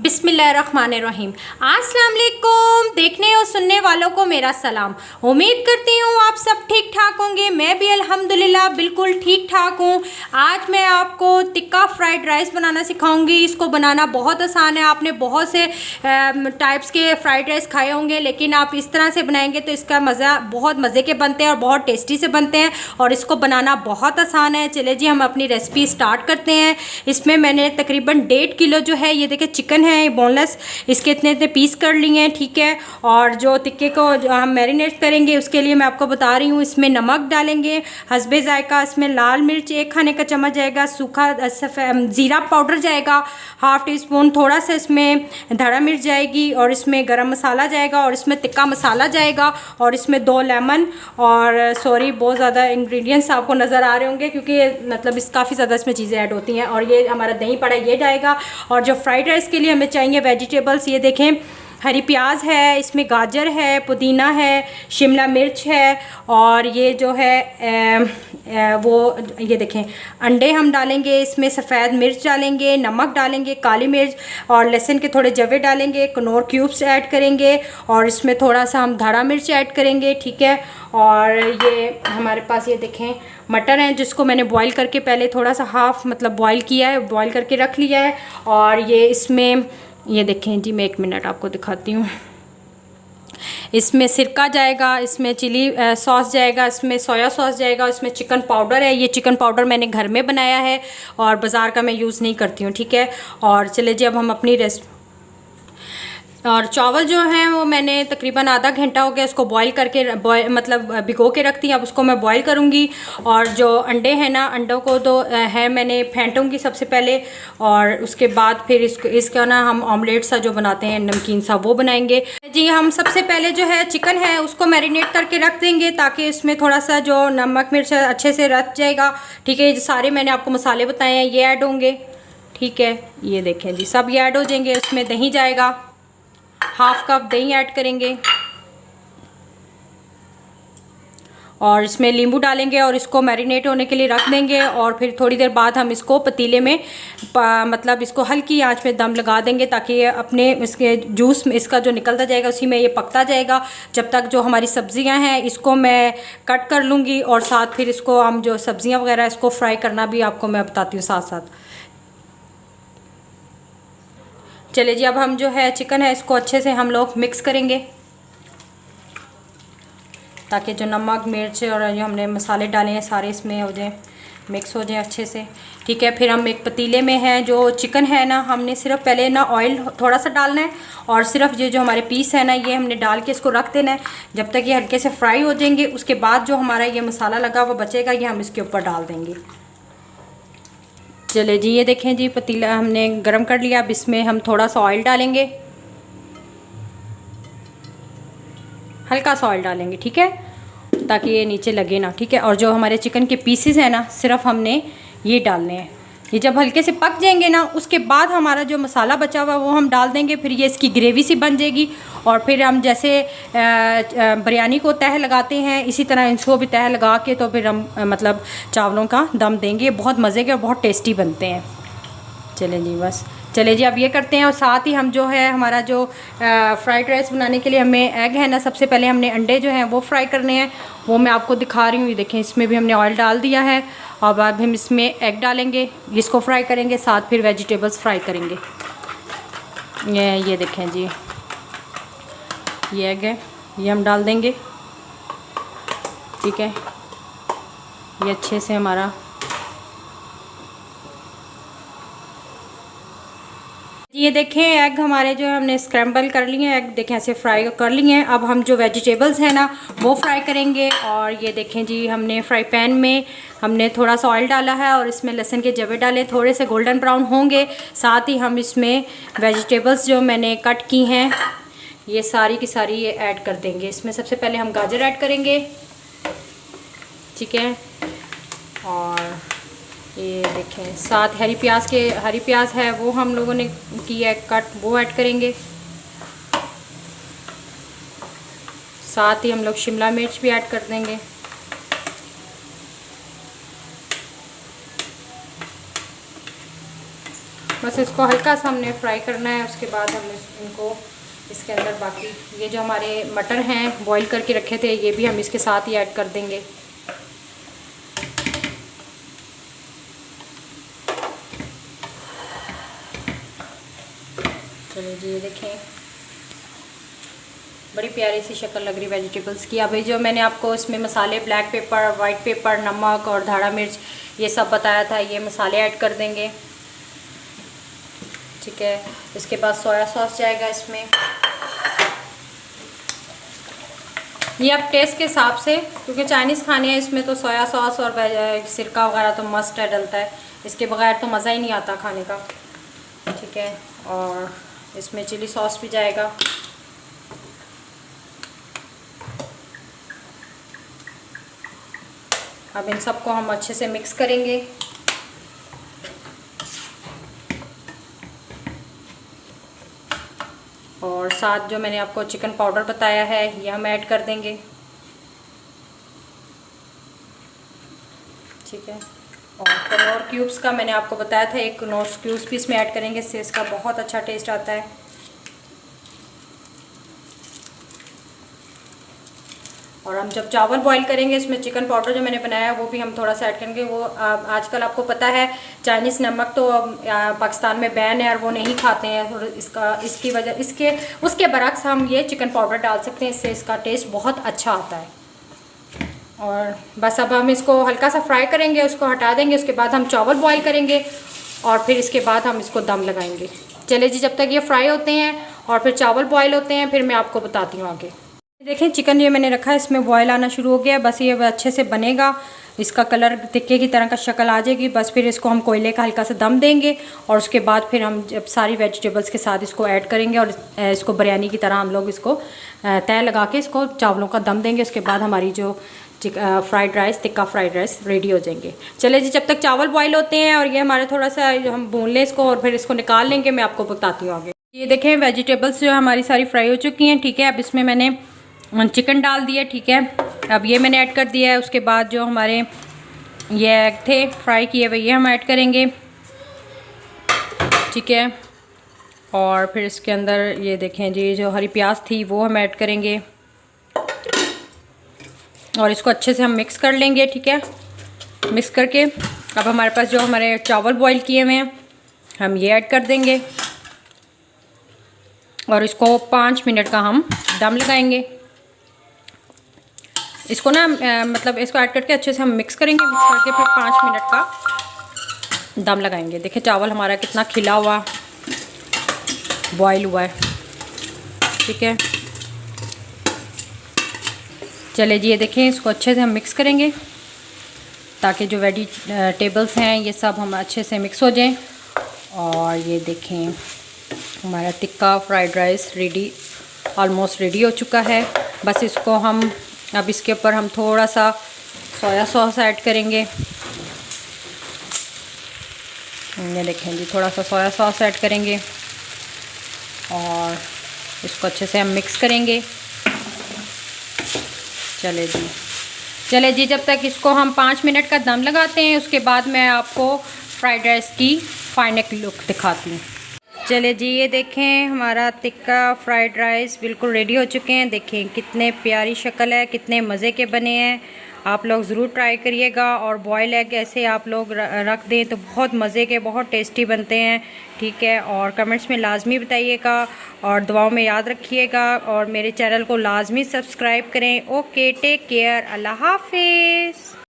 बिस्मिल्लाहिर्रहमानिर्रहीम। अस्सलाम वालेकुम। देखने और सुनने वालों को मेरा सलाम। उम्मीद करती हूँ आप सब ठीक ठाक होंगे। मैं भी अल्हम्दुलिल्लाह बिल्कुल ठीक ठाक हूँ। आज मैं आपको टिक्का फ्राइड राइस बनाना सिखाऊंगी। इसको बनाना बहुत आसान है। आपने बहुत से टाइप्स के फ्राइड राइस खाए होंगे, लेकिन आप इस तरह से बनाएंगे तो इसका मज़ा बहुत मज़े के बनते हैं और बहुत टेस्टी से बनते हैं और इसको बनाना बहुत आसान है। चले जी हम अपनी रेसिपी स्टार्ट करते हैं। इसमें मैंने तकरीबन 1.5 किलो जो है ये देखिए चिकन है, बोनलेस, इसके इतने इतने पीस कर लिए हैं, ठीक है। और जो टिक्के को जो हम मैरिनेट करेंगे उसके लिए मैं आपको बता रही हूँ, इसमें नमक डालेंगे हस्बे जायका, इसमें लाल मिर्च 1 खाने का चम्मच जाएगा, सूखा ज़ीरा पाउडर जाएगा 1/2 टीस्पून, थोड़ा सा इसमें धड़ा मिर्च जाएगी और इसमें गरम मसाला जाएगा और इसमें टिक्का मसाला जाएगा और इसमें 2 लेमन और सॉरी बहुत ज़्यादा इंग्रेडिएंट्स आपको नज़र आ रहे होंगे क्योंकि मतलब इस काफ़ी ज़्यादा इसमें चीज़ें ऐड होती हैं। और ये हमारा दही पड़ा ये जाएगा। और जो फ्राइड राइस के लिए हमें चाहिए वेजिटेबल्स, ये देखें हरी प्याज है, इसमें गाजर है, पुदीना है, शिमला मिर्च है और ये जो है वो ये देखें अंडे हम डालेंगे, इसमें सफ़ेद मिर्च डालेंगे, नमक डालेंगे, काली मिर्च और लहसुन के थोड़े जवे डालेंगे, कनौर क्यूब्स ऐड करेंगे और इसमें थोड़ा सा हम धड़ा मिर्च ऐड करेंगे, ठीक है। और ये हमारे पास ये देखें मटर है जिसको मैंने बॉईल करके पहले थोड़ा सा हाफ़ मतलब बॉईल किया है, बॉईल करके रख लिया है। और ये इसमें ये देखें जी, मैं 1 मिनट आपको दिखाती हूँ। इसमें सिरका जाएगा, इसमें चिली सॉस जाएगा, इसमें सोया सॉस जाएगा, इसमें चिकन पाउडर है। ये चिकन पाउडर मैंने घर में बनाया है और बाज़ार का मैं यूज़ नहीं करती हूँ, ठीक है। और चले जी अब हम अपनी और चावल जो हैं वो मैंने तकरीबन आधा घंटा हो गया उसको बॉईल करके मतलब भिगो के रखती हूँ। अब उसको मैं बॉईल करूँगी। और जो अंडे हैं ना, अंडों को तो है मैंने फेंटूँगी सबसे पहले और उसके बाद फिर इसका ना हम ऑमलेट सा जो बनाते हैं नमकीन सा वो बनाएंगे जी। हम सबसे पहले जो है चिकन है उसको मैरिनेट करके रख देंगे ताकि इसमें थोड़ा सा जो नमक मिर्च अच्छे से रच जाएगा, ठीक है। ये सारे मैंने आपको मसाले बताए हैं ये ऐड होंगे, ठीक है। ये देखें जी सब ये ऐड हो जाएंगे। उसमें दही जाएगा, 1/2 कप दही ऐड करेंगे और इसमें नींबू डालेंगे और इसको मैरिनेट होने के लिए रख देंगे। और फिर थोड़ी देर बाद हम इसको पतीले में मतलब इसको हल्की आंच में दम लगा देंगे ताकि ये अपने इसके जूस में इसका जो निकलता जाएगा उसी में ये पकता जाएगा। जब तक जो हमारी सब्ज़ियां हैं इसको मैं कट कर लूँगी और साथ फिर इसको हम जो सब्ज़ियां वगैरह इसको फ्राई करना भी आपको मैं बताती हूँ साथ साथ। चले जी अब हम जो है चिकन है इसको अच्छे से हम लोग मिक्स करेंगे ताकि जो नमक मिर्च और जो हमने मसाले डाले हैं सारे इसमें हो जाए, मिक्स हो जाए अच्छे से, ठीक है। फिर हम एक पतीले में है जो चिकन है ना, हमने सिर्फ पहले ना ऑयल थोड़ा सा डालना है और सिर्फ ये जो हमारे पीस है ना ये हमने डाल के इसको रख देना है जब तक ये हल्के से फ्राई हो जाएंगे। उसके बाद जो हमारा ये मसाला लगा हुआ बचेगा ये हम इसके ऊपर डाल देंगे। चले जी ये देखें जी पतीला हमने गरम कर लिया। अब इसमें हम थोड़ा सा ऑयल डालेंगे, हल्का सा ऑयल डालेंगे, ठीक है, ताकि ये नीचे लगे ना, ठीक है। और जो हमारे चिकन के पीसेस हैं ना सिर्फ हमने ये डालने हैं। ये जब हल्के से पक जाएंगे ना उसके बाद हमारा जो मसाला बचा हुआ वो हम डाल देंगे। फिर ये इसकी ग्रेवी सी बन जाएगी और फिर हम जैसे बिरयानी को तह लगाते हैं इसी तरह इसको भी तह लगा के तो फिर हम मतलब चावलों का दम देंगे। बहुत मज़े के और बहुत टेस्टी बनते हैं। चलें जी बस, चले जी अब ये करते हैं। और साथ ही हम जो है हमारा जो फ्राइड राइस बनाने के लिए हमें एग है ना, सबसे पहले हमने अंडे जो हैं वो फ्राई करने हैं, वो मैं आपको दिखा रही हूँ। ये देखें इसमें भी हमने ऑयल डाल दिया है और अब हम इसमें एग डालेंगे, इसको फ्राई करेंगे, साथ फिर वेजिटेबल्स फ्राई करेंगे। ये देखें जी ये एग है ये हम डाल देंगे, ठीक है। ये अच्छे से हमारा ये देखें एग हमारे जो हमने स्क्रैम्बल कर लिए हैं, एग देखें ऐसे फ्राई कर लिए हैं। अब हम जो वेजिटेबल्स हैं ना वो फ्राई करेंगे। और ये देखें जी हमने फ्राई पैन में हमने थोड़ा सा ऑयल डाला है और इसमें लहसुन के जवे डाले, थोड़े से गोल्डन ब्राउन होंगे। साथ ही हम इसमें वेजिटेबल्स जो मैंने कट की हैं ये सारी की सारी ये ऐड कर देंगे। इसमें सबसे पहले हम गाजर ऐड करेंगे, ठीक है। और ये देखें साथ हरी प्याज है वो हम लोगों ने की है कट, वो ऐड करेंगे। साथ ही हम लोग शिमला मिर्च भी ऐड कर देंगे। बस इसको हल्का सा हमने फ्राई करना है। उसके बाद हम इनको इसके अंदर बाकी ये जो हमारे मटर हैं बॉईल करके रखे थे ये भी हम इसके साथ ही ऐड कर देंगे। चलिए जी, ये देखें बड़ी प्यारी सी शक्ल लग रही वेजिटेबल्स की। अभी जो मैंने आपको इसमें मसाले ब्लैक पेपर, वाइट पेपर, नमक और धाड़ा मिर्च ये सब बताया था, ये मसाले ऐड कर देंगे। ठीक है, इसके बाद सोया सॉस जाएगा इसमें। ये आप टेस्ट के हिसाब से, क्योंकि चाइनीज़ खाने हैं इसमें तो सोया सॉस और सिरका वगैरह तो मस्ट है, डलता है। इसके बगैर तो मज़ा ही नहीं आता खाने का। ठीक है, और इसमें चिली सॉस भी जाएगा। अब इन सबको हम अच्छे से मिक्स करेंगे। और साथ जो मैंने आपको चिकन पाउडर बताया है ये हम ऐड कर देंगे। ठीक है, और कनौर क्यूब्स का मैंने आपको बताया था, एक कनौर क्यूब्स भी इसमें ऐड करेंगे, इससे इसका बहुत अच्छा टेस्ट आता है। और हम जब चावल बॉईल करेंगे इसमें चिकन पाउडर जो मैंने बनाया है वो भी हम थोड़ा सा ऐड करेंगे। वो आजकल आपको पता है चाइनीज़ नमक तो पाकिस्तान में बैन है और वो नहीं खाते हैं, और इसकी वजह उसके बरक्स हम ये चिकन पाउडर डाल सकते हैं, इससे इसका टेस्ट बहुत अच्छा आता है। और बस अब हम इसको हल्का सा फ्राई करेंगे, उसको हटा देंगे। उसके बाद हम चावल बॉईल करेंगे और फिर इसके बाद हम इसको दम लगाएंगे। चले जी, जब तक ये फ्राई होते हैं और फिर चावल बॉईल होते हैं फिर मैं आपको बताती हूँ आगे। देखें चिकन ये मैंने रखा है, इसमें बॉयल आना शुरू हो गया। बस ये अच्छे से बनेगा, इसका कलर टिक्के की तरह का शक्ल आ जाएगी। बस फिर इसको हम कोयले का हल्का सा दम देंगे और उसके बाद फिर हम जब सारी वेजिटेबल्स के साथ इसको ऐड करेंगे और इसको बिरयानी की तरह हम लोग इसको तय लगा के इसको चावलों का दम देंगे। उसके बाद हमारी जो fried rice, tikka fried rice ready हो जाएंगे। चले जी, जब तक चावल बॉयल होते हैं और ये हमारे थोड़ा सा हम भून लें इसको और फिर इसको निकाल लेंगे, मैं आपको बताती हूँ आगे। ये देखें वेजिटेबल्स जो हमारी सारी फ्राई हो चुकी हैं। ठीक है, अब इसमें मैंने चिकन डाल दिया। ठीक है, अब ये मैंने ऐड कर दिया है। उसके बाद जो हमारे ये एग थे फ्राई किए हुए ये हम ऐड करेंगे। ठीक है, और फिर इसके अंदर ये देखें जी जो हरी प्याज थी वो हम ऐड करेंगे और इसको अच्छे से हम मिक्स कर लेंगे। ठीक है, मिक्स करके अब हमारे पास जो हमारे चावल बॉईल किए हुए हैं हम ये ऐड कर देंगे और इसको 5 मिनट का हम दम लगाएंगे। इसको ना मतलब इसको ऐड करके अच्छे से हम मिक्स करेंगे। मिक्स करके फिर 5 मिनट का दम लगाएंगे। देखिए चावल हमारा कितना खिला हुआ बॉईल हुआ है। ठीक है, चले जी, ये देखें इसको अच्छे से हम मिक्स करेंगे ताकि जो वेजिटेबल्स हैं ये सब हम अच्छे से मिक्स हो जाएं। और ये देखें हमारा tikka fried rice ready, almost ready हो चुका है। बस इसको हम अब इसके ऊपर हम थोड़ा सा सोया सॉस ऐड करेंगे। ये देखें जी, थोड़ा सा सोया सॉस ऐड करेंगे और इसको अच्छे से हम मिक्स करेंगे। चले जी, जब तक इसको हम 5 मिनट का दम लगाते हैं उसके बाद मैं आपको फ्राइड राइस की फाइनल लुक दिखाती हूँ। चले जी, ये देखें हमारा टिक्का फ्राइड राइस बिल्कुल रेडी हो चुके हैं। देखें कितने प्यारी शक्ल है, कितने मज़े के बने हैं। आप लोग ज़रूर ट्राई करिएगा और बॉयल एग ऐसे आप लोग रख दें तो बहुत मज़े के, बहुत टेस्टी बनते हैं। ठीक है, और कमेंट्स में लाजमी बताइएगा और दुआओं में याद रखिएगा और मेरे चैनल को लाजमी सब्सक्राइब करें। ओके, टेक केयर, अल्लाह हाफिज़।